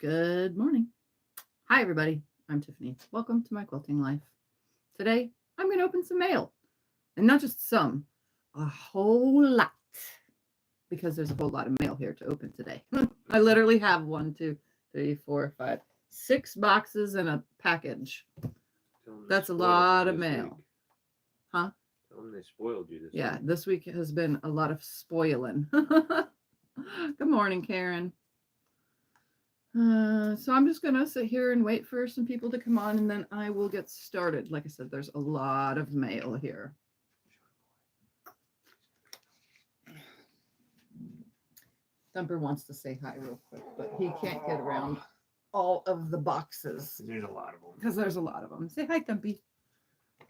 Good morning. Hi, everybody. I'm Tiffany. Welcome to my quilting life. Today, I'm going to open some mail. And not just some, a whole lot. Because there's a whole lot of mail here to open today. I literally have 1, 2, 3, 4, 5, 6 boxes and a package. That's a lot of mail. Huh? Tell them they spoiled you this week. Yeah, this week has been a lot of spoiling. Good morning, Karen. So I'm just gonna sit here and wait for some people to come on, and then I will get started. Like I said, there's a lot of mail here. Thumper wants to say hi real quick, but he can't get around all of the boxes. There's a lot of them. Because there's a lot of them. Say hi, Thumpy.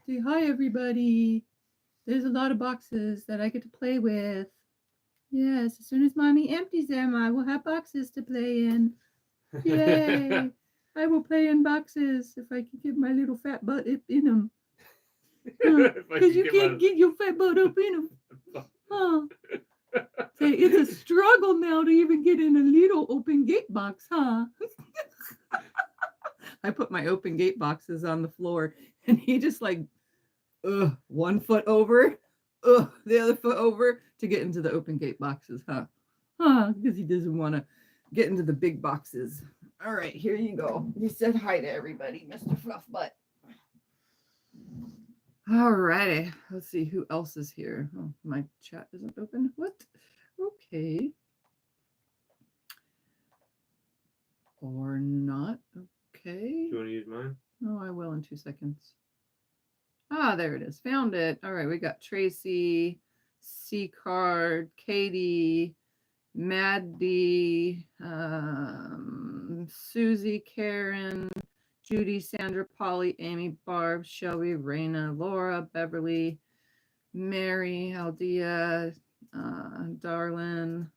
Say hi, everybody. There's a lot of boxes that I get to play with. Yes, as soon as Mommy empties them, I will have boxes to play in. Yay! I will play in boxes if I can get my little fat butt up in them. Because you can't get your fat butt up in them. Huh? Say, it's a struggle now to even get in a little open gate box, huh? I put my open gate boxes on the floor, and he just like, 1 foot over, the other foot over to get into the open gate boxes, huh? Because he doesn't want to get into the big boxes. All right, here you go. You said hi to everybody, Mr. Fluffbutt. All righty. Let's see who else is here. Oh, my chat isn't open. What? Okay. Or not. Okay. Do you want to use mine? No, I will in 2 seconds. Ah, there it is. Found it. All right, we got Tracy, C Card, Katie, Maddie, Susie, Karen, Judy, Sandra, Polly, Amy, Barb, Shelby, Raina, Laura, Beverly, Mary, Aldea, Darlin,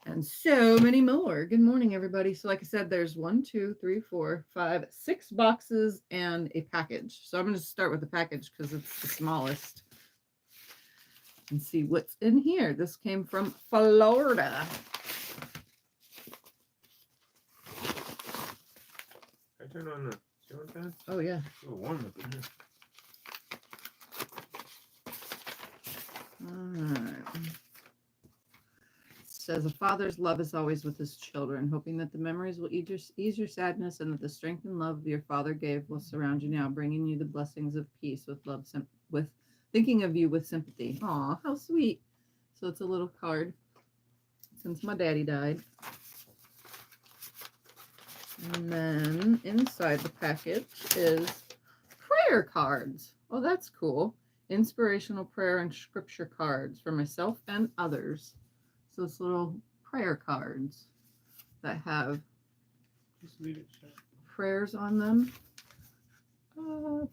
and so many more. Good morning, everybody. So like I said, there's 1, 2, 3, 4, 5, 6 boxes and a package. So I'm going to start with the package because it's the smallest. And see what's in here. This came from Florida. I turn on the ceiling fan? Oh, yeah. It's a little warm up in here. All right. It says, a father's love is always with his children, hoping that the memories will ease your sadness and that the strength and love your father gave will surround you now, bringing you the blessings of peace with love, with thinking of you with sympathy. Aw, how sweet. So it's a little card since my daddy died. And then inside the package is prayer cards. Oh, that's cool. Inspirational prayer and scripture cards for myself and others. So it's little prayer cards that have Just leave it shut. prayers on them.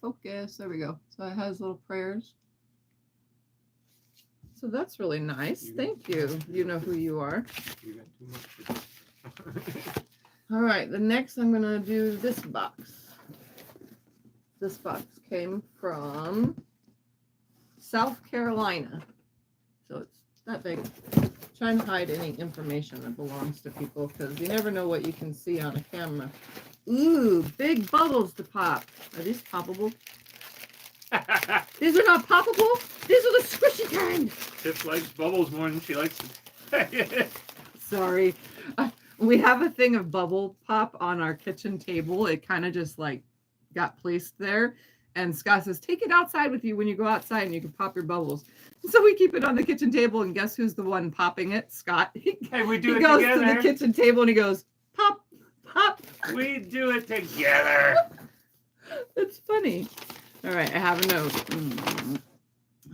Focus. There we go. So it has little prayers. So that's really nice. Thank you. You know who you are. You got too much for this. All right. The next I'm going to do this box. This box came from South Carolina. So it's that big. Trying to hide any information that belongs to people because you never know what you can see on a camera. Ooh, big bubbles to pop. Are these poppable? These are not poppable. These are the squishy kind. Tiff likes bubbles more than she likes it. Sorry. We have a thing of bubble pop on our kitchen table. It kind of just like got placed there. And Scott says, take it outside with you when you go outside and you can pop your bubbles. So we keep it on the kitchen table, and guess who's the one popping it? Scott. Hey, we do he it goes together. to the kitchen table and he goes, pop, pop. We do it together. It's funny. All right, I have a note.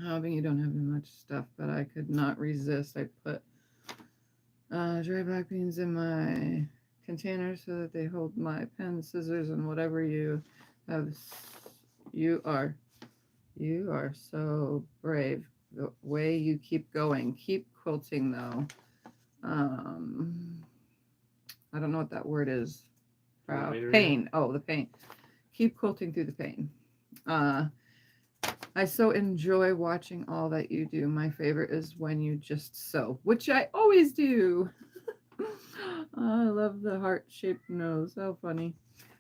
Hoping you don't have much stuff, but I could not resist. I put dry black beans in my container so that they hold my pen, scissors, and whatever you have. You are so brave. The way you keep going. Keep quilting, though. I don't know what that word is. Pain. Oh, the pain. Keep quilting through the pain. I so enjoy watching all that you do. My favorite is when you just sew, which I always do. I love the heart-shaped nose. How funny.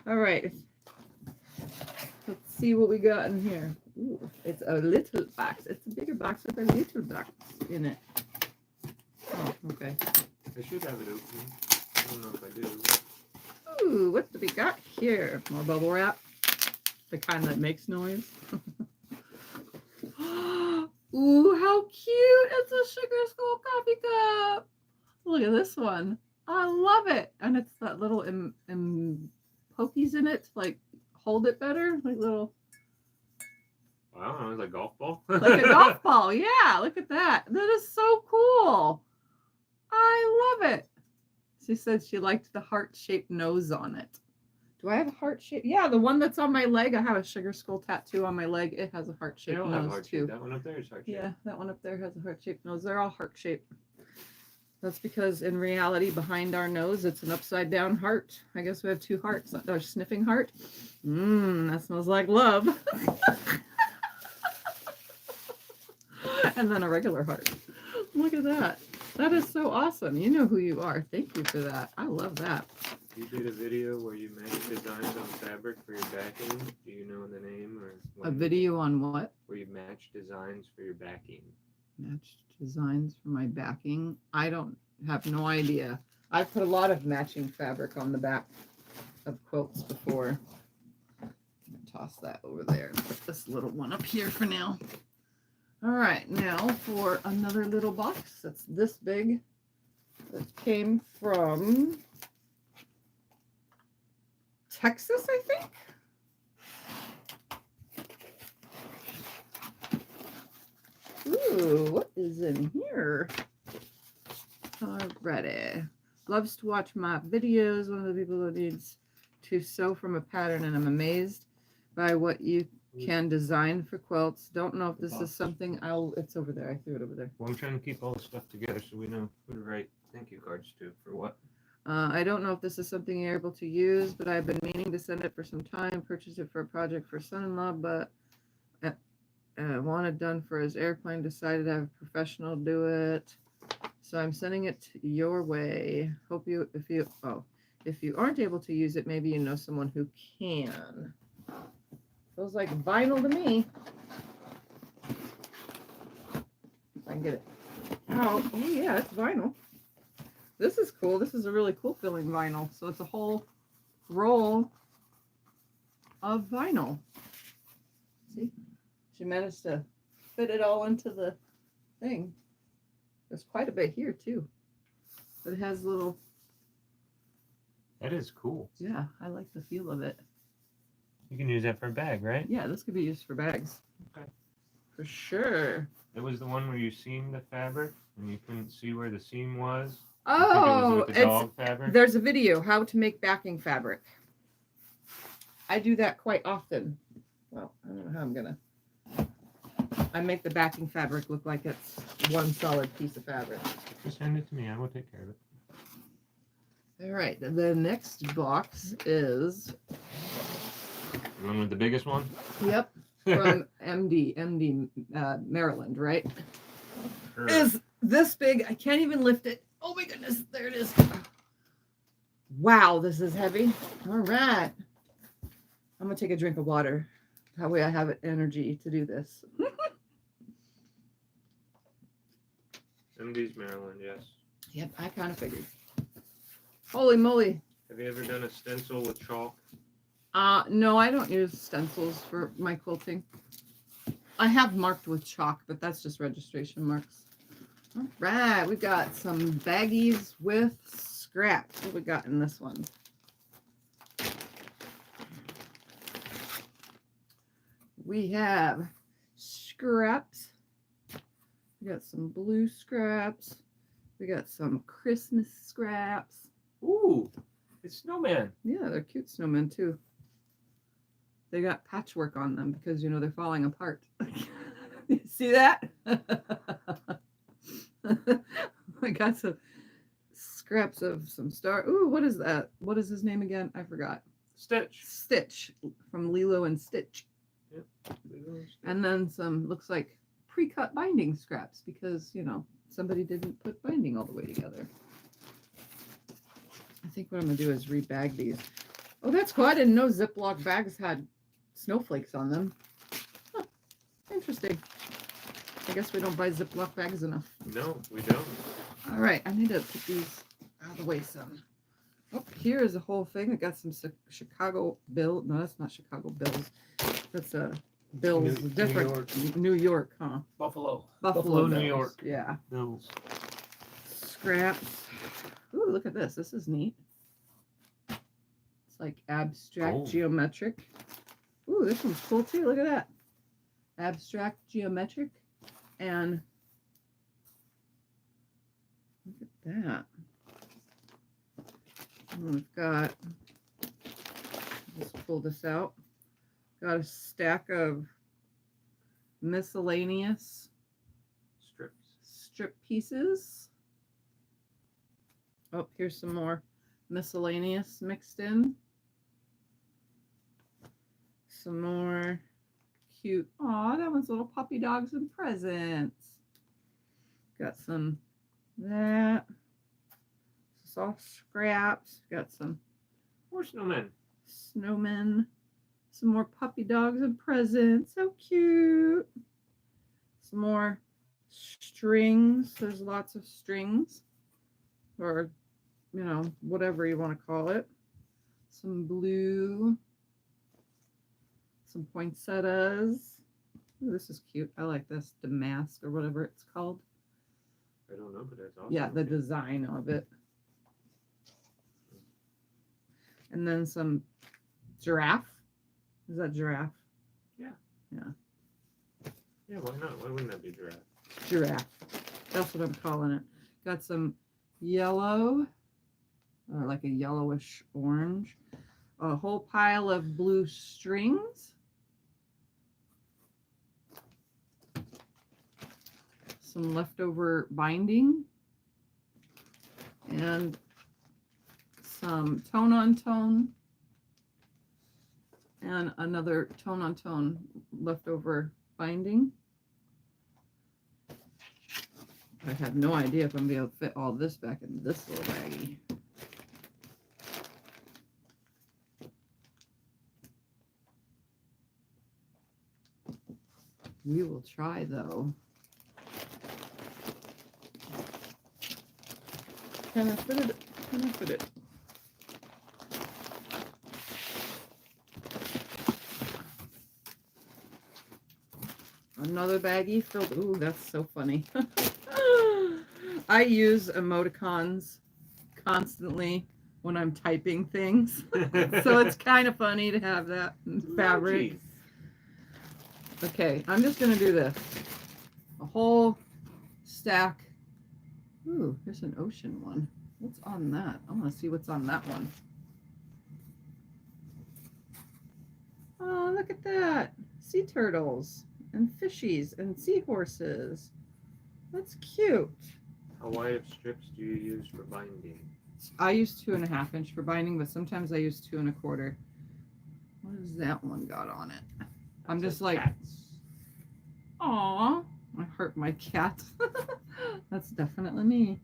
All right. Let's see what we got in here. Ooh, it's a little box. It's a bigger box with a little box in it. Oh, okay. I should have it open. I don't know if I do. Ooh, what do we got here? More bubble wrap. The kind that makes noise. Ooh, how cute. It's a sugar skull coffee cup. Look at this one. I love it. And it's that little pokies in it to like hold it better. Like little. I don't know, it's like a golf ball. Like a golf ball. Yeah, look at that. That is so cool. I love it. She said she liked the heart-shaped nose on it. Do I have a heart shape? Yeah, the one that's on my leg. I have a sugar skull tattoo on my leg. It has a heart-shaped They all nose have heart too. shape. That one up there is heart shaped. Yeah, that one up there has a heart-shaped nose. They're all heart-shaped. That's because in reality, behind our nose, it's an upside-down heart. I guess we have two hearts. Our sniffing heart. That smells like love. And then a regular heart. Look at that. That is so awesome. You know who you are. Thank you for that. I love that. You did a video where you match designs on fabric for your backing. Do you know the name or A video on what? where you match designs for your backing? Matched designs for my backing. I don't have no idea. I've put a lot of matching fabric on the back of quilts before. Toss that over there. Put this little one up here for now. All right, now for another little box that's this big. That came from Texas, I think. Ooh, what is in here? Alrighty. Loves to watch my videos. One of the people who needs to sew from a pattern, and I'm amazed by what you can design for quilts. Don't know if this is something it's over there. I threw it over there. Well, I'm trying to keep all the stuff together so we know who to write thank you cards to for what. I don't know if this is something you're able to use, but I've been meaning to send it for some time. Purchased it for a project for son-in-law, but wanted done for his airplane. Decided to have a professional do it. So I'm sending it your way. Hope you, if you aren't able to use it, maybe you know someone who can. Feels like vinyl to me. If I can get it out. Oh yeah, it's vinyl. This is cool. This is a really cool feeling vinyl. So it's a whole roll of vinyl. See? She managed to fit it all into the thing. There's quite a bit here too. But it has little. That is cool. Yeah, I like the feel of it. You can use that for a bag, right? Yeah, this could be used for bags. Okay. For sure. It was the one where you seamed the fabric and you couldn't see where the seam was. Oh, with the dog fabric. there's a video, how to make backing fabric. I do that quite often. Well, I don't know how I'm gonna. I make the backing fabric look like it's one solid piece of fabric. Just send it to me. I will take care of it. All right, the next box is. The one with the biggest one? Yep, from MD, Maryland, right? Sure. Is this big. I can't even lift it. Oh my goodness, there it is. Wow, this is heavy. All right. I'm going to take a drink of water. That way I have energy to do this. MD's Maryland, yes. Yep, I kind of figured. Holy moly. Have you ever done a stencil with chalk? No, I don't use stencils for my quilting. I have marked with chalk, but that's just registration marks. All right, we got some baggies with scraps. What we got in this one? We have scraps. We got some blue scraps. We got some Christmas scraps. Ooh, it's snowman. Yeah, they're cute snowmen too. They got patchwork on them because, you know, they're falling apart. You see that? I got some scraps of some star. Ooh, what is that? What is his name again? I forgot. Stitch. Stitch from Lilo and Stitch. Yep. And then some, looks like pre-cut binding scraps because, you know, somebody didn't put binding all the way together. I think what I'm gonna do is rebag these. Oh, that's cool. I didn't know Ziploc bags had snowflakes on them. Huh. Interesting. I guess we don't buy Ziploc bags enough. No, we don't. All right, I need to put these out of the way some. Oh, here's a whole thing. I got some Chicago Bill. No, that's not Chicago Bills. That's a Bills. Different. New York, huh? Buffalo, Buffalo, New Bills. York. Yeah. Bills. Scraps. Ooh, look at this. This is neat. It's like abstract geometric. Ooh, this one's cool too. Look at that. Abstract geometric. And look at that. And we've got, let's pull this out. Got a stack of miscellaneous strip pieces. Oh, here's some more miscellaneous mixed in. Some more cute. Aw, that one's little puppy dogs and presents. Got some that. Soft scraps. Got some More snowmen. snowmen. Some more puppy dogs and presents. So cute. Some more strings. There's lots of strings. Or, you know, whatever you want to call it. Some blue. Some poinsettias. Ooh, this is cute. I like this. Damask or whatever it's called. I don't know, but that's awesome. Yeah, the design of it. And then some giraffe. Is that giraffe? Yeah. Yeah. Yeah, why not? Why wouldn't that be giraffe? Giraffe. That's what I'm calling it. Got some yellow, or like a yellowish orange. A whole pile of blue strings. Some leftover binding. And some tone on tone. And another tone on tone leftover binding. I have no idea if I'm going to be able to fit all this back in this little baggie. We will try though. Can I fit it? Can I fit it? Another baggie filled. Ooh, that's so funny. I use emoticons constantly when I'm typing things. So it's kind of funny to have that in fabric. Emojis. Okay, I'm just going to do this. A whole stack. Ooh, here's an ocean one. What's on that? I want to see what's on that one. Oh, look at that. Sea turtles and fishies and seahorses. That's cute. How wide of strips do you use for binding? I use 2.5 inch for binding, but sometimes I use 2 1/4. What has that one got on it? I'm just like, aw, I hurt my cat. That's definitely me.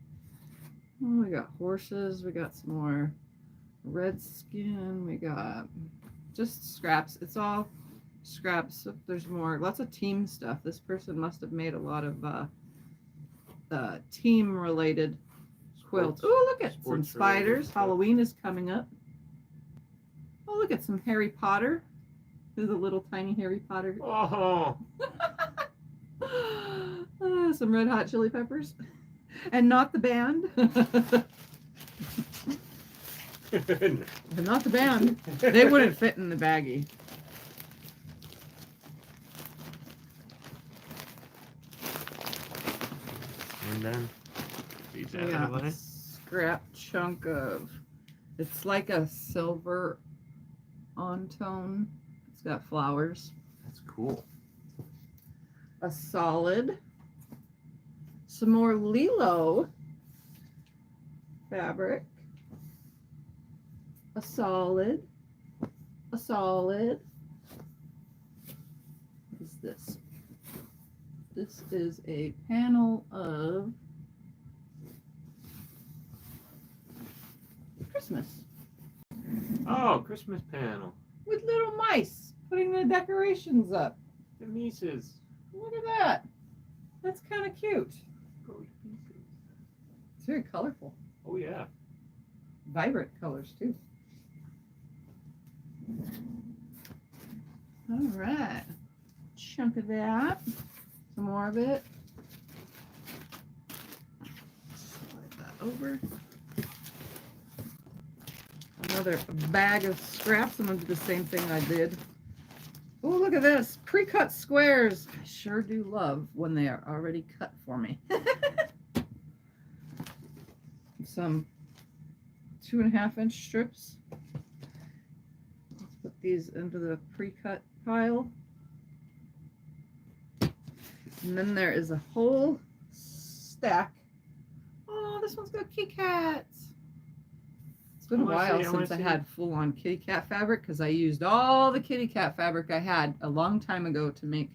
Oh, we got horses. We got some more red skin. We got just scraps. It's all scraps. There's more, lots of team stuff. This person must have made a lot of team related quilts. Oh, look at some spiders. Halloween is coming up. Oh, look at some Harry Potter. There's a little tiny Harry Potter. Oh, Some Red Hot Chili Peppers. And not the band. Not the band. They wouldn't fit in the baggie. and then these out Yeah, of the way. scrap chunk of, it's like a silver on tone. It's got flowers. That's cool. A solid. Some more Lilo fabric. A solid. A solid. What is this? This is a panel of Christmas Oh, Christmas panel. with little mice putting the decorations up. The Mises. Look at that. That's kind of cute. Go to pieces. It's very colorful. Oh yeah. Vibrant colors too. All right. Chunk of that. Some more of it. Slide that over. Another bag of scraps. I'm going to do the same thing I did. Oh, look at this. Pre-cut squares. I sure do love when they are already cut for me. Some 2.5-inch strips. Let's put these into the pre-cut pile. And then there is a whole stack. Oh, this one's got kitty cats. It's been a while since I had full-on kitty cat fabric because I used all the kitty cat fabric I had a long time ago to make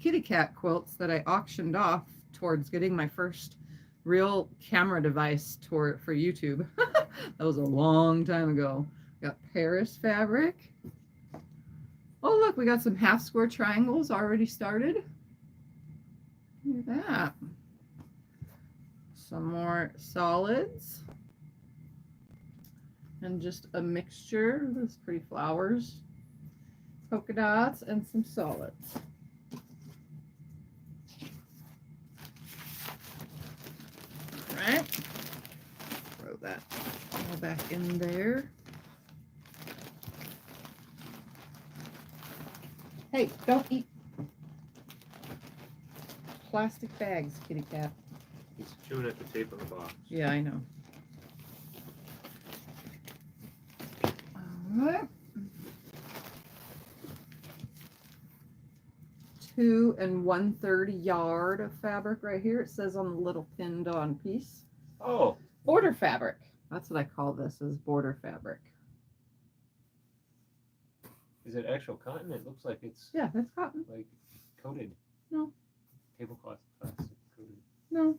kitty cat quilts that I auctioned off towards getting my first real camera device for YouTube. That was a long time ago. Got Paris fabric. Oh, look, we got some half square triangles already started. Look at that. Some more solids. And just a mixture of those pretty flowers, polka dots, and some solids. All right. Throw that all back in there. Hey, don't eat plastic bags, kitty cat. He's chewing at the tape on the box. Yeah, I know. All right. 2 1/3 yard of fabric right here. It says on the little pinned on piece. Oh. Border fabric. That's what I call this, is border fabric. Is it actual cotton? It looks like it's Yeah, that's cotton. like coated. No. Tablecloth plastic coated. No.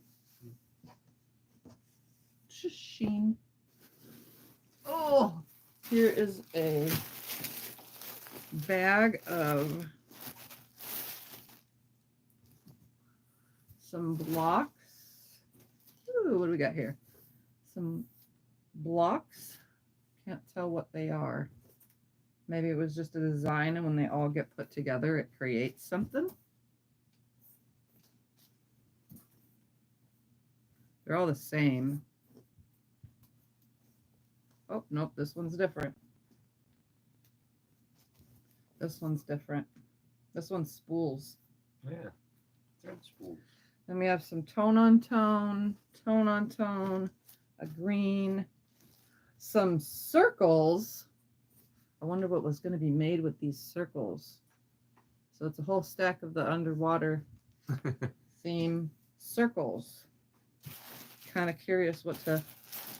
It's just sheen. Oh, here is a bag of some blocks. Ooh, what do we got here? Some blocks. Can't tell what they are. Maybe it was just a design, and when they all get put together, it creates something. They're all the same. Oh, nope, this one's different. This one's different. This one's spools. Yeah. Thread spools. Then we have some tone on tone, tone on tone, a green, some circles. I wonder what was going to be made with these circles. So it's a whole stack of the underwater theme circles. Kind of curious what to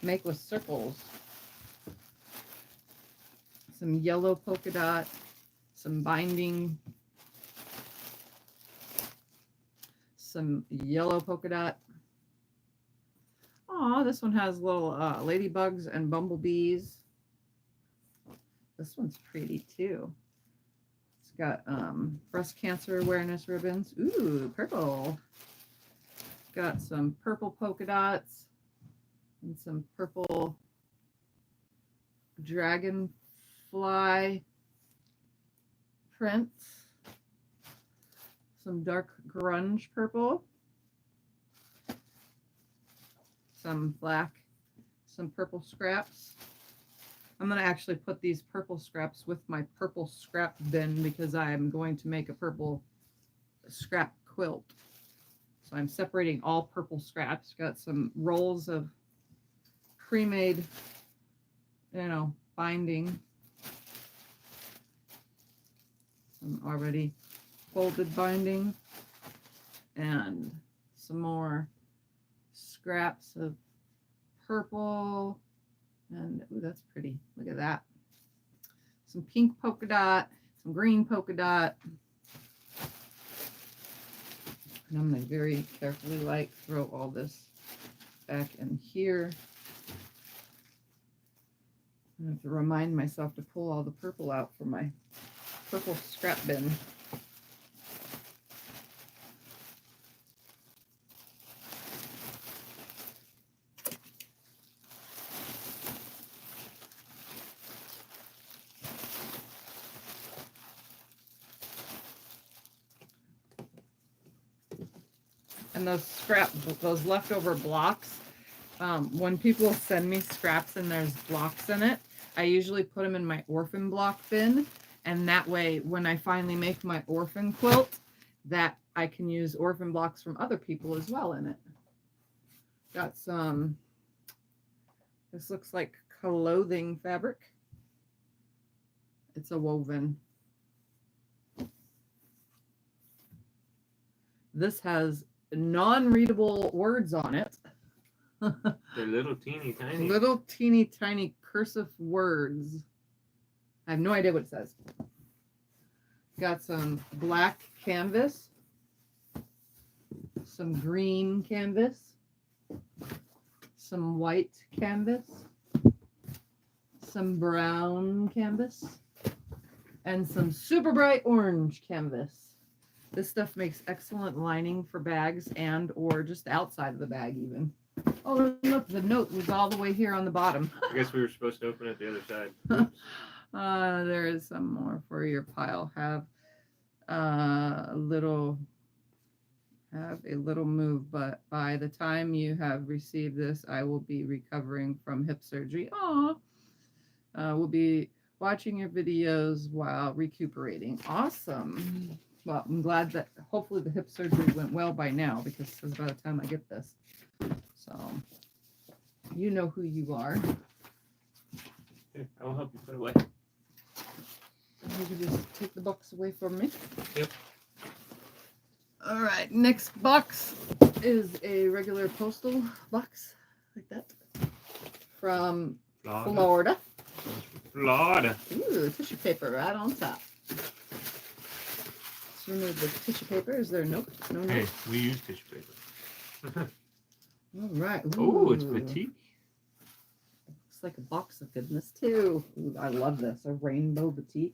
make with circles. Some yellow polka dot, some binding, some yellow polka dot. Oh, this one has little ladybugs and bumblebees. This one's pretty too. It's got breast cancer awareness ribbons. Ooh, purple. Got some purple polka dots and some purple dragonfly prints. Some dark grunge purple. Some black, some purple scraps. I'm going to actually put these purple scraps with my purple scrap bin because I'm going to make a purple scrap quilt. So I'm separating all purple scraps. Got some rolls of pre-made, binding. Some already folded binding. And some more scraps of purple. And ooh, that's pretty. Look at that. Some pink polka dot, some green polka dot. And I'm going to very carefully throw all this back in here. I have to remind myself to pull all the purple out for my purple scrap bin. And those leftover blocks, when people send me scraps and there's blocks in it, I usually put them in my orphan block bin. And that way, when I finally make my orphan quilt, that I can use orphan blocks from other people as well in it. Got some, this looks like clothing fabric. It's a woven. This has non-readable words on it. They're little teeny tiny. Little teeny tiny cursive words. I have no idea what it says. Got some black canvas, some green canvas, some white canvas, some brown canvas, and some super bright orange canvas. This stuff makes excellent lining for bags and or just outside of the bag even. Oh, look, the note was all the way here on the bottom. I guess we were supposed to open it the other side. Oops. There is some more for your pile. Have a little move, but by the time you have received this, I will be recovering from hip surgery. We'll be watching your videos while recuperating. Awesome. Well, I'm glad that hopefully the hip surgery went well by now, because this is by the time I get this. So, you know who you are. Here, I will help you put it away. You can just take the box away from me. Yep. All right, next box is a regular postal box, like that, from Florida. Florida. Ooh, tissue paper right on top. Let's remove the tissue paper. Is there a note? No note. Hey, we use tissue paper. All right. Oh, it's petite. Looks like a box of goodness too. Ooh, I love this. A rainbow batik.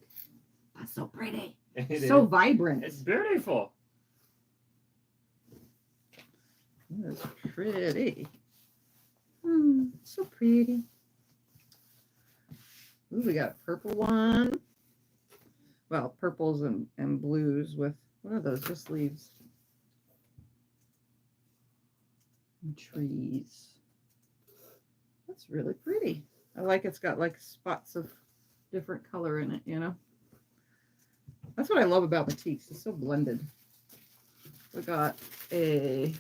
That's so pretty. So vibrant. It's beautiful. That's pretty. So pretty. Ooh, we got a purple one. Well, purples and blues with, what are those? Just leaves. And trees. That's really pretty. I like it's got like spots of different color in it, you know? That's what I love about batiks. It's so blended. We got a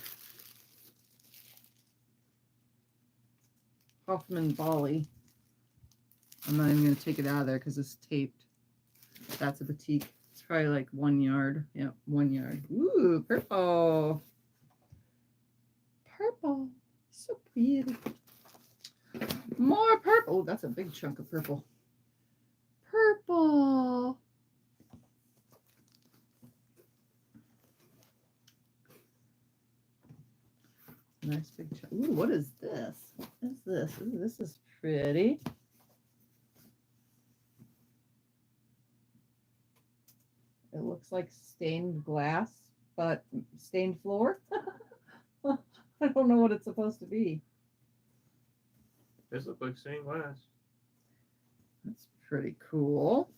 Hoffman Bali. I'm not even going to take it out of there because it's taped. That's a batik. It's probably like 1 yard. Yeah, 1 yard. Ooh, purple. Purple. So pretty. More purple. Oh, that's a big chunk of purple. Purple. Nice big chunk. Ooh, what is this? What is this? Ooh, this is pretty. It looks like stained glass, but stained floor. I don't know what it's supposed to be. This looks like stained glass. That's pretty cool.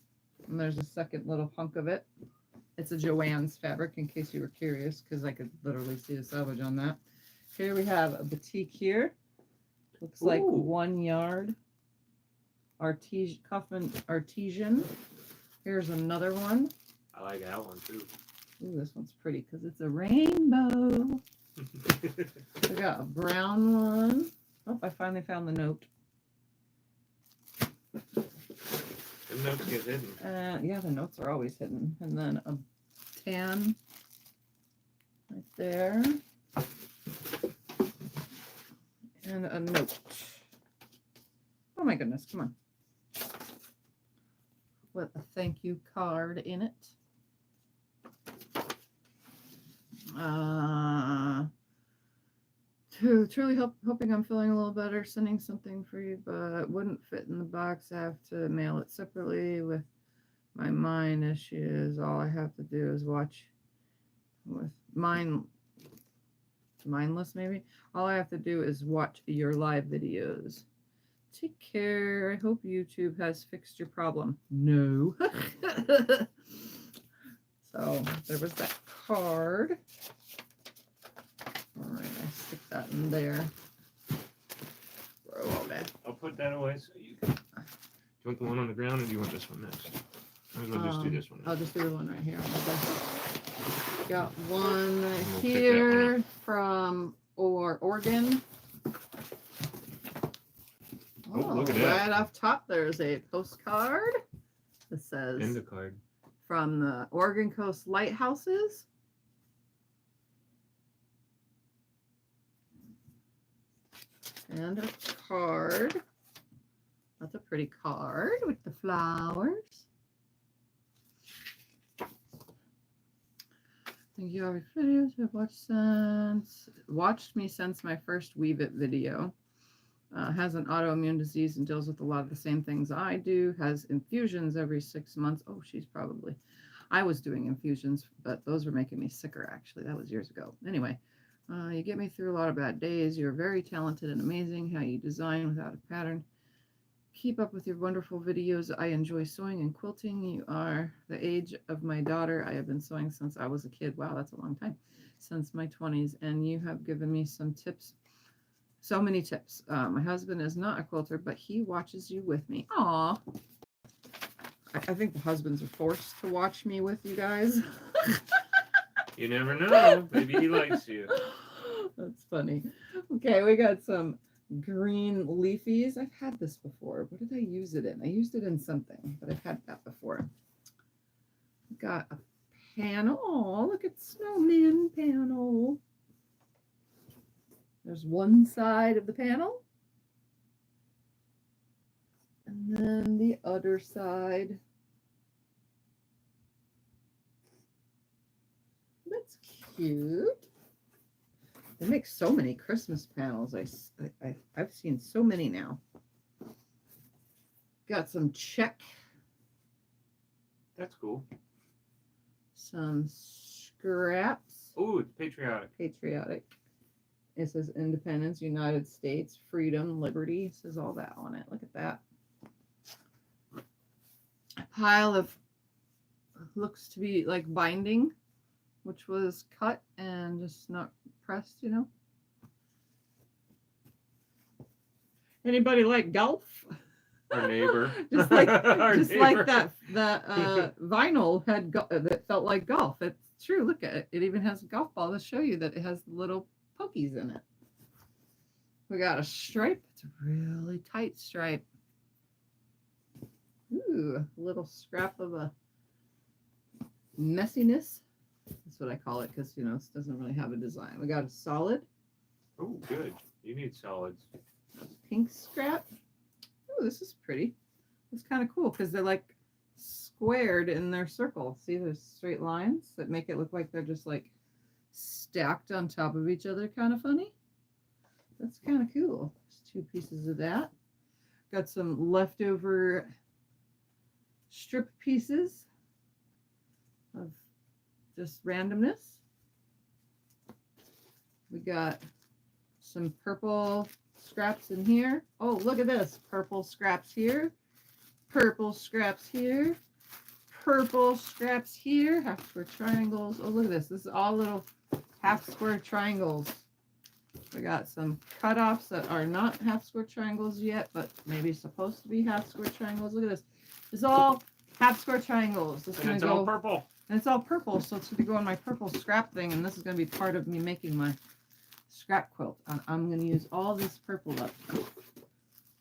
And there's a second little hunk of it. It's a Joann's fabric, in case you were curious, because I could literally see the selvage on that. Here we have a batik here. Looks like 1 yard. Kaufman Artesian. Here's another one. I like that one too. Ooh, this one's pretty because it's a rainbow. We got a brown one. Oh, I finally found the note. The notes get hidden. Yeah, the notes are always hidden. And then a tan right there. And a note. Oh my goodness, come on. With a thank you card in it. Truly hoping I'm feeling a little better. Sending something for you, but wouldn't fit in the box. I have to mail it separately with my mind issues. All I have to do is watch with mindless maybe. All I have to do is watch your live videos. Take care. I hope YouTube has fixed your problem. No. So there was that card. All right, I stick that in there. Throw all that. I'll put that away so you can. Do you want the one on the ground or do you want this one next? Might as well just do this one. I'll just do the one right here. Got one We'll here from Oregon. Oh, look at that. Right off top, there's a postcard that says And the card. from the Oregon Coast Lighthouses. And a card. That's a pretty card with the flowers. Thank you all for videos I've watched me since my first Weave It video. Has an autoimmune disease and deals with a lot of the same things I do. Has infusions every 6 months. Oh, I was doing infusions, but those were making me sicker actually. That was years ago. Anyway, you get me through a lot of bad days. You're very talented and amazing how you design without a pattern. Keep up with your wonderful videos. I enjoy sewing and quilting. You are the age of my daughter. I have been sewing since I was a kid. Wow, that's a long time. Since my 20s. And you have given me some tips. So many tips. My husband is not a quilter, but he watches you with me. Aw. I think the husbands are forced to watch me with you guys. You never know. Maybe he likes you. That's funny. Okay, we got some green leafies. I've had this before. What did I use it in? I used it in something, but I've had that before. Got a panel. Oh, look at snowman panel. There's one side of the panel. And then the other side. That's cute. They make so many Christmas panels. I've seen so many now. Got some check. That's cool. Some scraps. Oh, it's patriotic. Patriotic. It says Independence, United States, Freedom, Liberty. It says all that on it. Look at that. A pile of looks to be like binding, which was cut and just not pressed, you know. Anybody like golf? Our neighbor. just like Our just neighbor. like that vinyl had that felt like golf. It's true. Look at it. It even has a golf ball to show you that it has little pokies in it. We got a stripe. It's a really tight stripe. Ooh, a little scrap of a messiness. That's what I call it because, you know, it doesn't really have a design. We got a solid. Oh, good. You need solids. A pink scrap. Oh, this is pretty. It's kind of cool because they're like squared in their circle. See, there's straight lines that make it look like they're just like stacked on top of each other. Kind of funny. That's kind of cool. There's 2 pieces of that. Got some leftover strip pieces of just randomness. We got some purple scraps in here. Oh, look at this. Purple scraps here. Purple scraps here. Purple scraps here. Half square triangles. Oh, look at this. This is all little half square triangles. We got some cutoffs that are not half square triangles yet, but maybe supposed to be half square triangles. Look at this. It's all half square triangles. This is And it's gonna all go, purple. and it's all purple, so it's going to go on my purple scrap thing, and this is going to be part of me making my scrap quilt. I'm going to use all this purple up.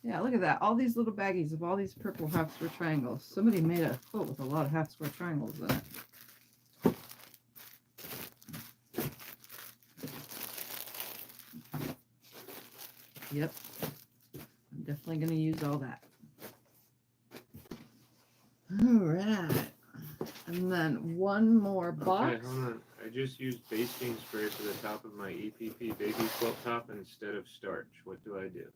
Yeah, look at that. All these little baggies of all these purple half square triangles. Somebody made a quilt with a lot of half square triangles in it. Yep. I'm definitely going to use all that. All right. And then one more box. Okay, hold on. I just used basting spray for the top of my EPP baby quilt top instead of starch. What do I do?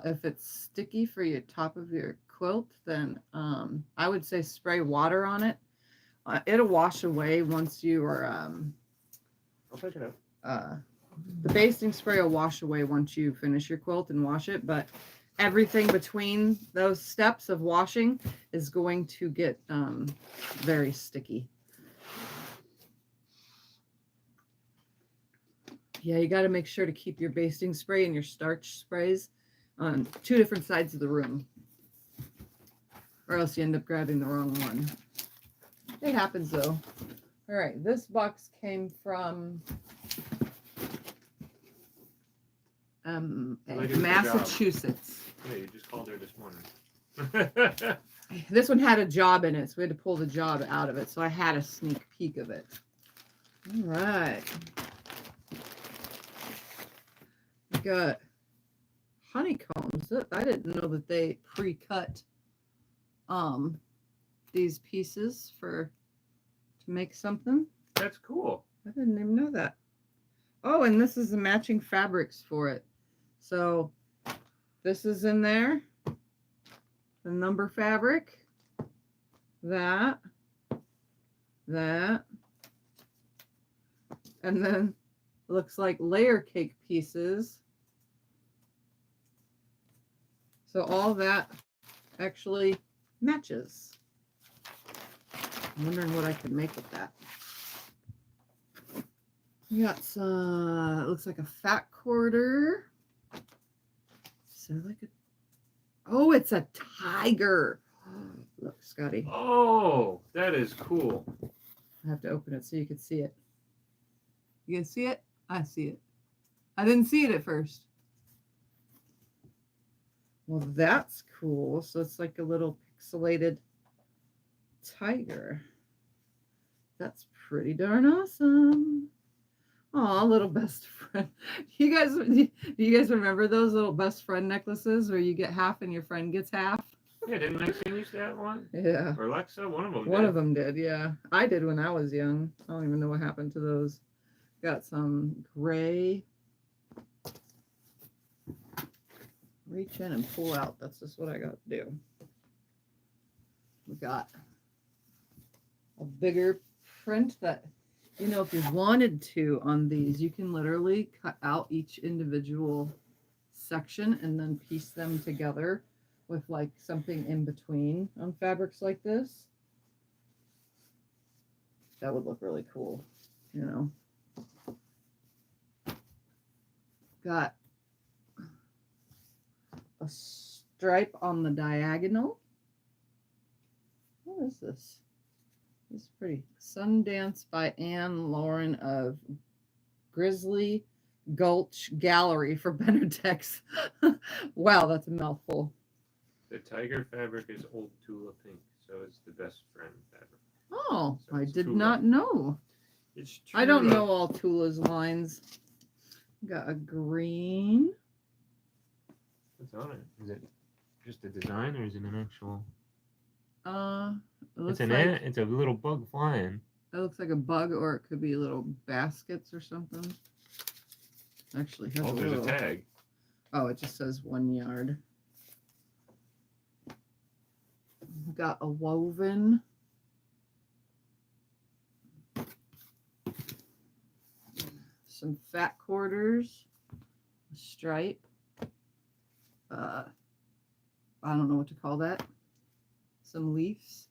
If it's sticky for your top of your quilt, then I would say spray water on it. It'll wash away once you are I'll pick it up. the basting spray will wash away once you finish your quilt and wash it, but everything between those steps of washing is going to get very sticky. Yeah, you got to make sure to keep your basting spray and your starch sprays on 2 different sides of the room, or else you end up grabbing the wrong one. It happens though. All right, this box came from Massachusetts. Yeah, you just called her this morning. This one had a job in it, so we had to pull the job out of it, so I had a sneak peek of it. All right. We got honeycombs. I didn't know that they pre-cut these pieces to make something. That's cool. I didn't even know that. Oh, and this is the matching fabrics for it. So this is in there. The number fabric. That. And then it looks like layer cake pieces. So all that actually matches. I'm wondering what I can make with that. We got some, it looks like a fat quarter. So like a, oh, it's a tiger. Look, Scotty. Oh, that is cool. I have to open it so you can see it. You can see it? I see it. I didn't see it at first. Well, that's cool. So it's like a little pixelated tiger. That's pretty darn awesome. Aw, little best friend. Do you guys remember those little best friend necklaces where you get half and your friend gets half? Yeah, didn't Maxine used to have one? Yeah. Or Alexa, one of them did. One of them did, yeah. I did when I was young. I don't even know what happened to those. Got some gray. Reach in and pull out. That's just what I got to do. We got a bigger print that, you know, if you wanted to on these, you can literally cut out each individual section and then piece them together with like something in between on fabrics like this. That would look really cool, you know. Got a stripe on the diagonal. What is this? It's pretty. Sundance by Anne Lauren of Grizzly Gulch Gallery for Benetex. Wow, that's a mouthful. The tiger fabric is old Tula pink, so it's the best friend fabric. Oh, So I it's did Tula. not know. It's I don't Tula. know all Tula's lines. Got a green. What's on it? Is it just a design or is it an actual? It looks It's an like, ant. It's a little bug flying. it looks like a bug, or it could be little baskets or something. Actually, has Oh, a there's little. a tag. Oh, it just says 1 yard. Got a woven. Some fat quarters. A stripe. I don't know what to call that. Some leaves.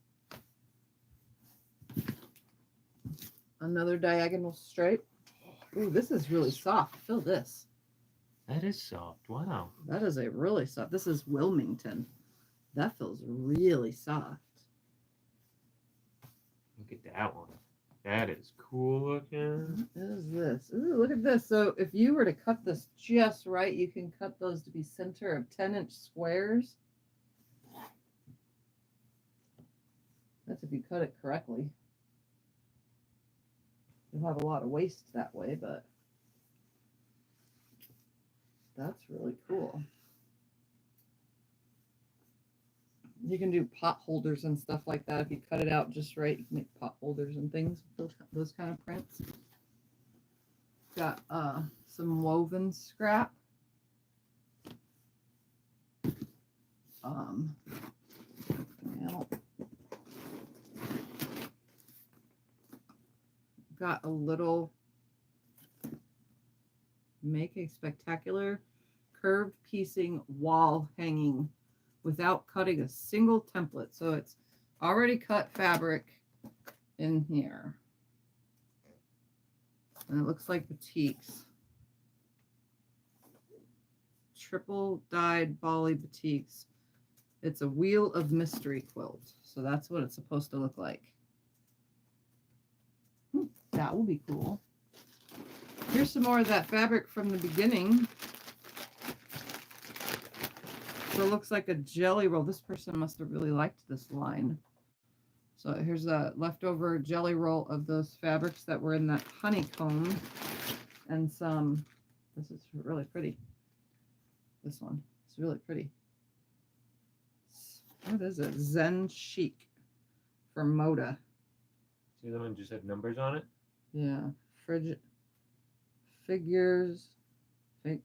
Another diagonal stripe. Ooh, this is really soft. Feel this. That is soft. Wow. That is a really soft. This is Wilmington. That feels really soft. Look at that one. That is cool looking. What is this? Ooh, look at this. So if you were to cut this just right, you can cut those to be center of 10-inch squares. That's if you cut it correctly. You'll have a lot of waste that way, but that's really cool. You can do pot holders and stuff like that. If you cut it out just right, you can make pot holders and things. Those kind of prints. Got some woven scrap. Got a little make a spectacular curved piecing wall hanging without cutting a single template. So it's already cut fabric in here. And it looks like batiks. Triple dyed Bali batiks. It's a Wheel of Mystery quilt. So that's what it's supposed to look like. That will be cool. Here's some more of that fabric from the beginning. So it looks like a jelly roll. This person must have really liked this line. So here's a leftover jelly roll of those fabrics that were in that honeycomb. And some, this is really pretty. This one, it's really pretty. What is it? Zen Chic from Moda. See, the one just had numbers on it? Yeah. Figures. I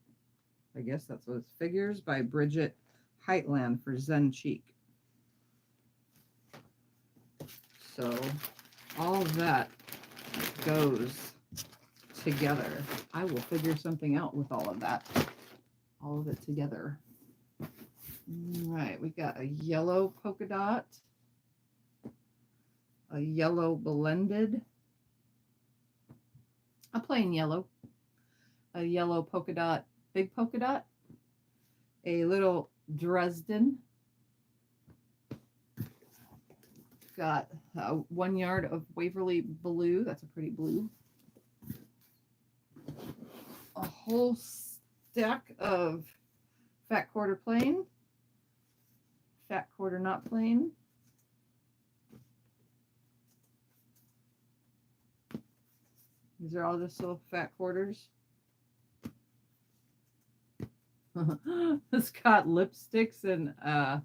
guess that's what it's. Figures by Bridget Heightland for Zen Chic. So all of that goes together. I will figure something out with all of that. All of it together. All right, we got a yellow polka dot, a yellow blended, a plain yellow, a yellow polka dot, big polka dot, a little Dresden, got 1 yard of Waverly blue, that's a pretty blue, a whole stack of fat quarter plain, fat quarter not plain, these are all just little fat quarters. It's got lipsticks and I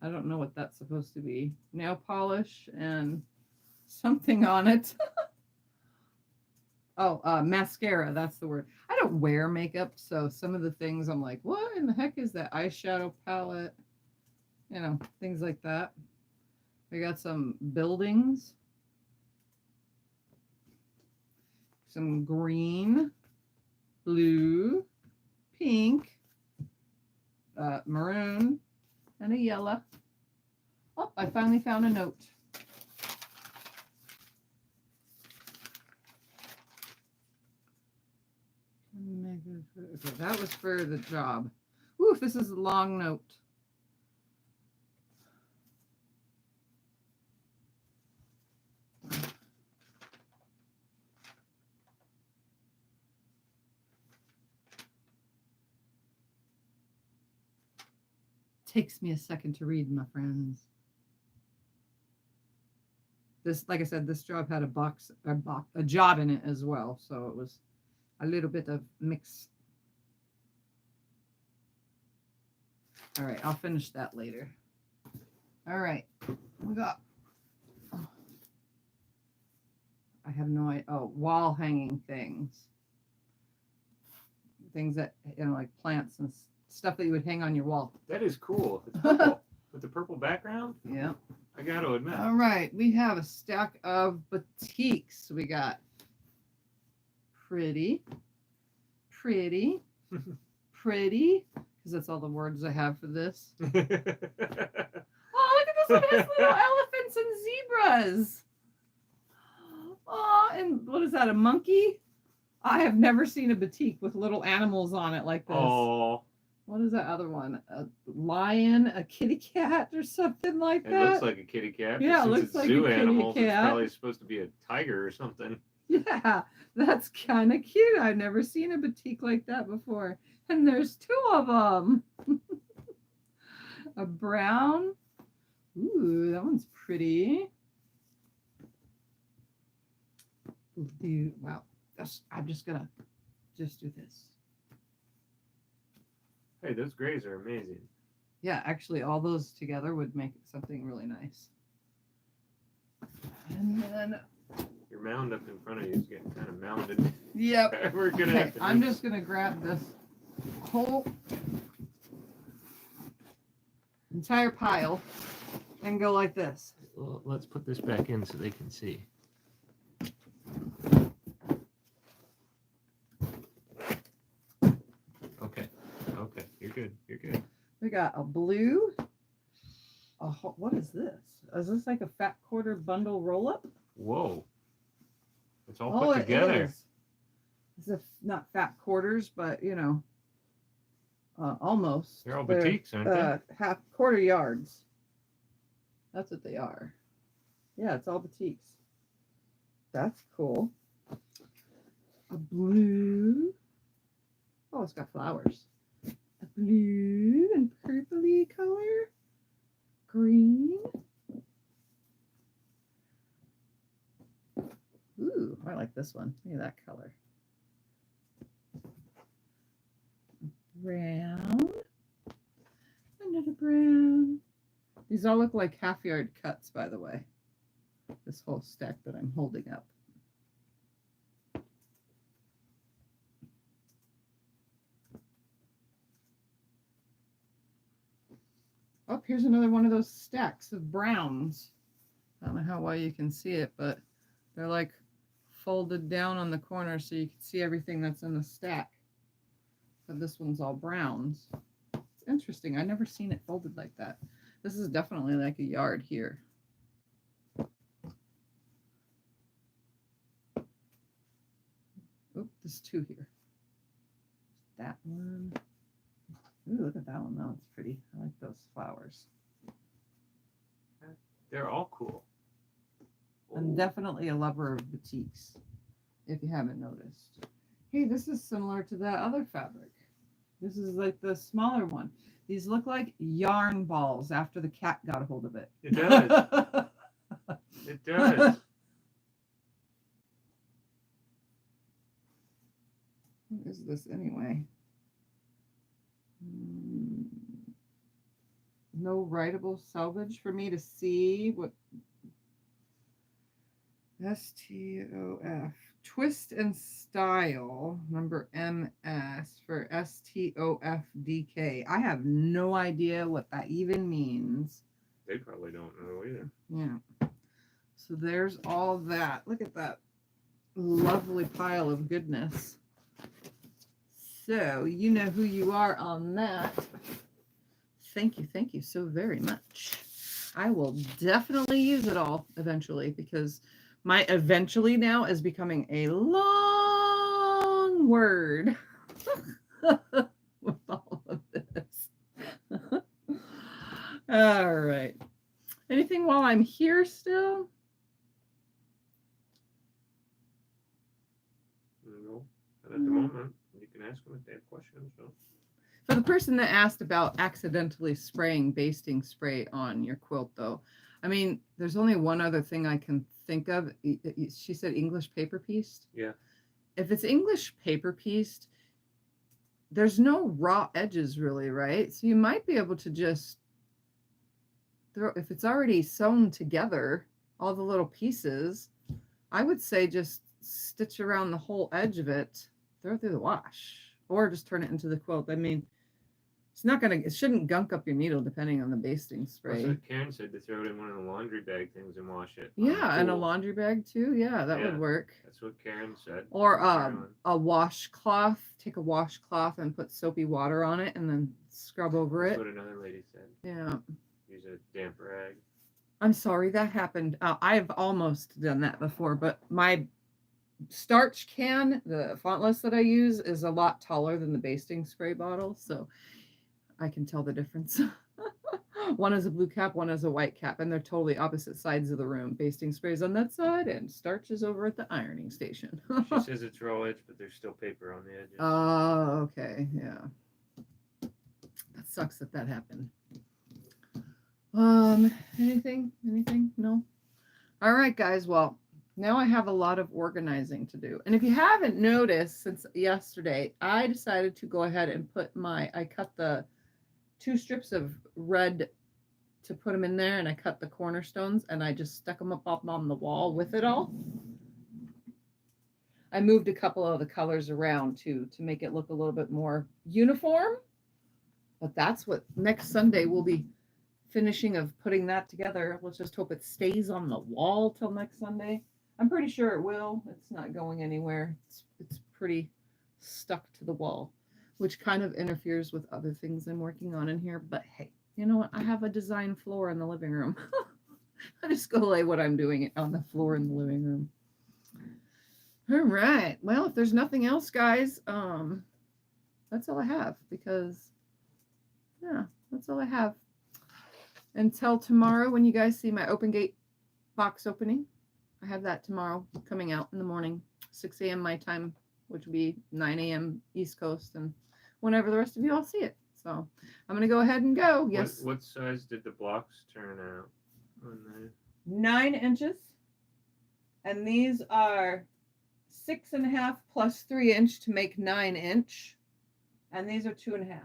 don't know what that's supposed to be, nail polish and something on it. Oh, mascara, that's the word. I don't wear makeup, so some of the things I'm like, what in the heck is that eyeshadow palette? You know, things like that. We got some buildings. Some green, blue, pink, maroon, and a yellow. Oh, I finally found a note. Okay, that was for the job. Ooh, this is a long note. Takes me a second to read, my friends. This, like I said, this job had a job in it as well, so it was a little bit of mix. All right, I'll finish that later. All right, we got, I have no idea, oh, wall hanging things. Things that, you know, like plants and stuff that you would hang on your wall. That is cool. It's purple. With the purple background? Yeah. I got to admit. All right, we have a stack of batiks. We got pretty, pretty, pretty, because that's all the words I have for this. Oh, look at this one. It has little elephants and zebras. Oh, and what is that, a monkey? I have never seen a batik with little animals on it like this. Oh. What is that other one? A lion, a kitty cat, or something like that? It looks like a kitty cat. Yeah, it Since looks it's like zoo a kitty animals, cat. It's probably supposed to be a tiger or something. Yeah, that's kind of cute. I've never seen a batik like that before. And there's 2 of them. A brown. Ooh, that one's pretty. Wow. I'm just going to do this. Hey, those grays are amazing. Yeah, actually, all those together would make something really nice. And then, Your mound up in front of you is getting kind of mounded. yep. We're gonna Okay, have to I'm do- just gonna grab this whole entire pile and go like this. Well, let's put this back in so they can see. Okay. Okay. You're good. You're good. We got a blue. What is this? Is this like a fat quarter bundle roll up? Whoa. It's all put together. It is. It's not fat quarters, but you know, almost. They're all boutiques, aren't they? Half quarter yards. That's what they are. Yeah, it's all boutiques. That's cool. A blue. Oh, it's got flowers. A blue and purpley color. Green. Ooh, I like this one. Look at that color. Brown. Another brown. These all look like half-yard cuts, by the way. This whole stack that I'm holding up. Oh, here's another one of those stacks of browns. I don't know how well you can see it, but they're like folded down on the corner so you can see everything that's in the stack. But this one's all browns. It's interesting. I've never seen it folded like that. This is definitely like a yard here. Oop, there's two here. That one. Ooh, look at that one. That one's pretty. I like those flowers. They're all cool. I'm Ooh. definitely a lover of boutiques, if you haven't noticed. Hey, this is similar to that other fabric. This is like the smaller one. These look like yarn balls after the cat got a hold of it. It does. It does. What is this anyway? No writable salvage for me to see what STOF twist and style number MS for STOFDK. I have no idea what that even means. They probably don't know either. Yeah. So there's all that. Look at that lovely pile of goodness. So you know who you are on that. Thank you so very much. I will definitely use it all eventually because my eventually now is becoming a long word with all of this. All right. Anything while I'm here still? No, not at the moment. You can ask them if they have questions. So. For the person that asked about accidentally spraying basting spray on your quilt, though, I mean, there's only one other thing I can think of. She said English paper pieced. Yeah. If it's English paper pieced, there's no raw edges really, right? So you might be able to just throw, if it's already sewn together, all the little pieces, I would say just stitch around the whole edge of it, throw it through the wash, or just turn it into the quilt. I mean, it's not gonna, it shouldn't gunk up your needle depending on the basting spray. That's what Karen said, to throw it in one of the laundry bag things and wash it. Yeah, and a Cool. laundry bag too. Yeah, that would work. That's what Karen said. Or Karen. a washcloth. Take a washcloth and put soapy water on it and then scrub over That's it. what another lady said. Yeah. Use a damp rag. I'm sorry that happened. I've almost done that before, but my starch can, the fontless that I use, is a lot taller than the basting spray bottle, so I can tell the difference. One is a blue cap, one is a white cap, and they're totally opposite sides of the room. Basting spray's on that side and starch is over at the ironing station. She says it's raw edge, but there's still paper on the edges. Oh, okay, yeah. That sucks that happened. Anything? No? All right, guys. Well, now I have a lot of organizing to do. And if you haven't noticed, since yesterday, I decided to go ahead and put I cut the 2 strips of red to put them in there, and I cut the cornerstones and I just stuck them up on the wall with it all. I moved a couple of the colors around too to make it look a little bit more uniform. But that's what next Sunday we'll be finishing of putting that together. Let's just hope it stays on the wall till next Sunday. I'm pretty sure it will. It's not going anywhere. It's pretty stuck to the wall, which kind of interferes with other things I'm working on in here. But hey, you know what? I have a design floor in the living room. I just go lay what I'm doing on the floor in the living room. All right. Well, if there's nothing else, guys, that's all I have because, yeah, that's all I have. Until tomorrow when you guys see my open gate box opening. I have that tomorrow coming out in the morning, 6 a.m. my time, which would be 9 a.m. East Coast, and whenever the rest of you all see it. So I'm going to go ahead and go. Yes. What size did the blocks turn out on there? 9 inches. And these are 6.5 plus 3 inch to make 9 inch. And these are 2.5.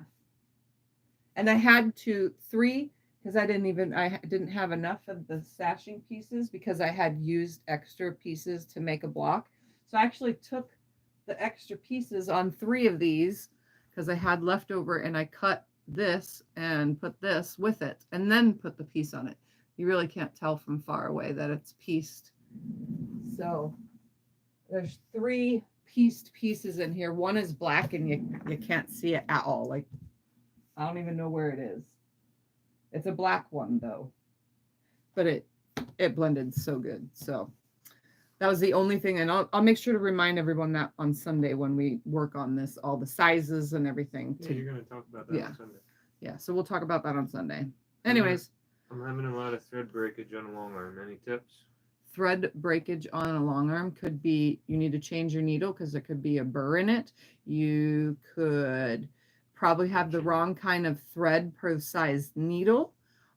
And I had 3 because I didn't have enough of the sashing pieces because I had used extra pieces to make a block. So I actually took the extra pieces on 3 of these because I had leftover, and I cut this and put this with it and then put the piece on it. You really can't tell from far away that it's pieced. So there's 3 pieced pieces in here. One is black and you can't see it at all. Like, I don't even know where it is. It's a black one though, but it blended so good. So that was the only thing. And I'll make sure to remind everyone that on Sunday when we work on this, all the sizes and everything. Yeah, you're going to talk about that on Sunday. Yeah, so we'll talk about that on Sunday. Anyways. I'm having a lot of thread breakage on a long arm. Any tips? Thread breakage on a long arm could be you need to change your needle because there could be a burr in it. You could probably have the wrong kind of thread per size needle.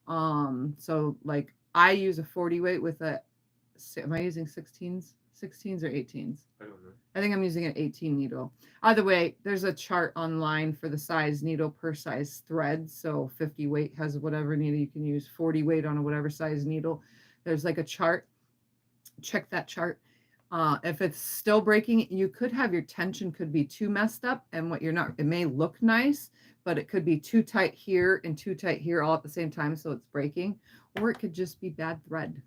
So like I use a 40 weight with am I using 16s or 18s? I don't know. I think I'm using an 18 needle. Either way, there's a chart online for the size needle per size thread. So 50 weight has whatever needle you can use, 40 weight on a whatever size needle. There's like a chart. Check that chart. If it's still breaking, you could have your tension could be too messed up, and it may look nice, but it could be too tight here and too tight here all at the same time, so it's breaking, or it could just be bad thread.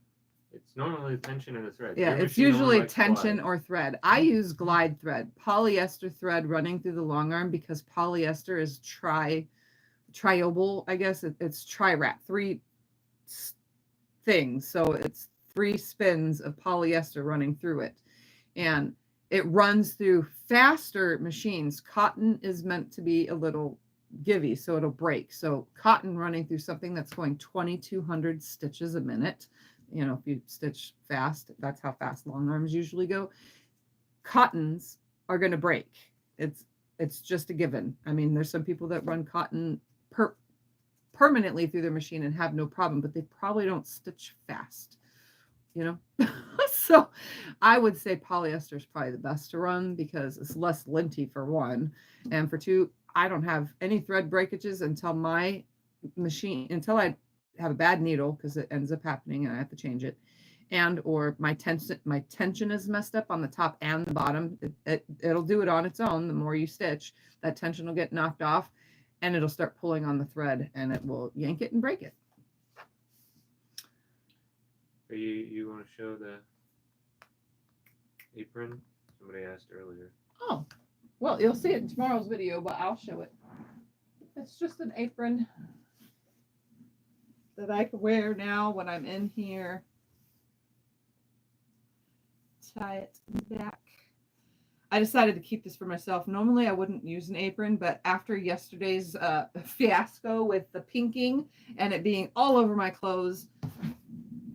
It's normally tension in the thread. Yeah, it's usually tension or thread. I use glide thread, polyester thread running through the long arm because polyester is triable, I guess. It's tri-wrap, 3 things, so it's 3 spins of polyester running through it, and it runs through faster machines. Cotton is meant to be a little givey, so it'll break. So cotton running through something that's going 2,200 stitches a minute, you know, if you stitch fast, that's how fast long arms usually go. Cottons are going to break. It's just a given. I mean, there's some people that run cotton permanently through their machine and have no problem, but they probably don't stitch fast. You know, so I would say polyester is probably the best to run because it's less linty for 1, and for 2, I don't have any thread breakages until I have a bad needle because it ends up happening and I have to change it, and or my tension is messed up on the top and the bottom. It'll do it on its own. The more you stitch, that tension will get knocked off, and it'll start pulling on the thread, and it will yank it and break it. You want to show the apron? Somebody asked earlier. Oh, well, you'll see it in tomorrow's video, but I'll show it. It's just an apron that I can wear now when I'm in here. Tie it back. I decided to keep this for myself. Normally I wouldn't use an apron, but after yesterday's fiasco with the pinking and it being all over my clothes,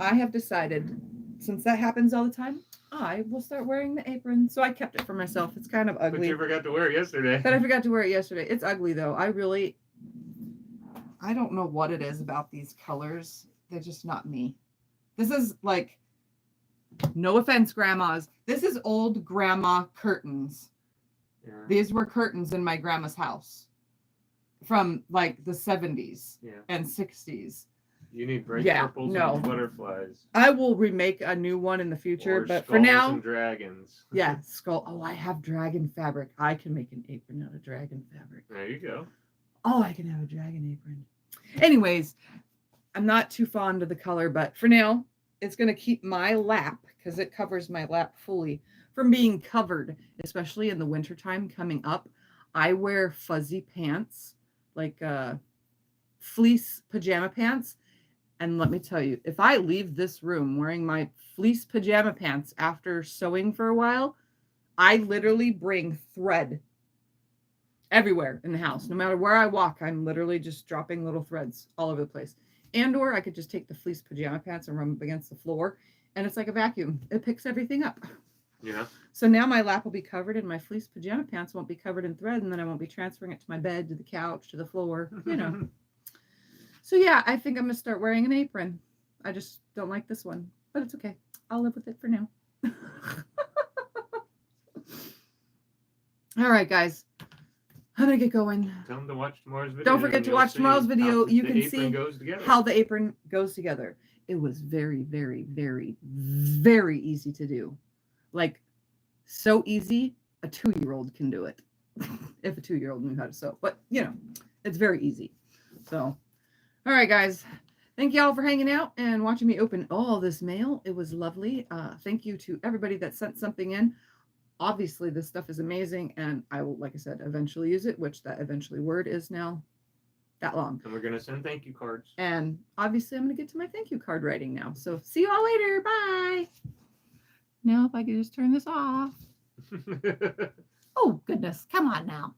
I have decided, since that happens all the time, I will start wearing the apron. So I kept it for myself. It's kind of ugly. But you forgot to wear it yesterday. But I forgot to wear it yesterday. It's ugly though. I don't know what it is about these colors. They're just not me. This is like, no offense, grandmas. This is old grandma curtains. Yeah. These were curtains in my grandma's house. from like the 70s Yeah. and 60s. You need bright Yeah, purples no. and butterflies. I will remake a new one in the future, Or but for skulls now, and dragons. yeah, skull. Oh, I have dragon fabric. I can make an apron out of dragon fabric. There you go. Oh, I can have a dragon apron. Anyways, I'm not too fond of the color, but for now, it's going to keep my lap, because it covers my lap fully, from being covered, especially in the wintertime coming up. I wear fuzzy pants, like fleece pajama pants. And let me tell you, if I leave this room wearing my fleece pajama pants after sewing for a while, I literally bring thread everywhere in the house. No matter where I walk, I'm literally just dropping little threads all over the place. And or I could just take the fleece pajama pants and run them against the floor, and it's like a vacuum. It picks everything up. Yeah. So now my lap will be covered and my fleece pajama pants won't be covered in thread, and then I won't be transferring it to my bed, to the couch, to the floor, you know. So yeah, I think I'm going to start wearing an apron. I just don't like this one, but it's okay. I'll live with it for now. All right, guys. I'm going to get going. Tell them to watch tomorrow's video. Don't forget and to you'll watch see tomorrow's video. how You the can apron see goes together. how the apron goes together. It was very, very, very, very easy to do. Like, so easy, a 2-year-old can do it. If a 2-year-old knew how to sew. But, you know, it's very easy. So, all right, guys. Thank y'all for hanging out and watching me open all this mail. It was lovely. Thank you to everybody that sent something in. Obviously, this stuff is amazing, and I will, like I said, eventually use it, which that eventually word is now that long. And we're going to send thank you cards. And obviously, I'm going to get to my thank you card writing now. So see you all later. Bye. Now, if I could just turn this off. Oh, goodness. Come on now.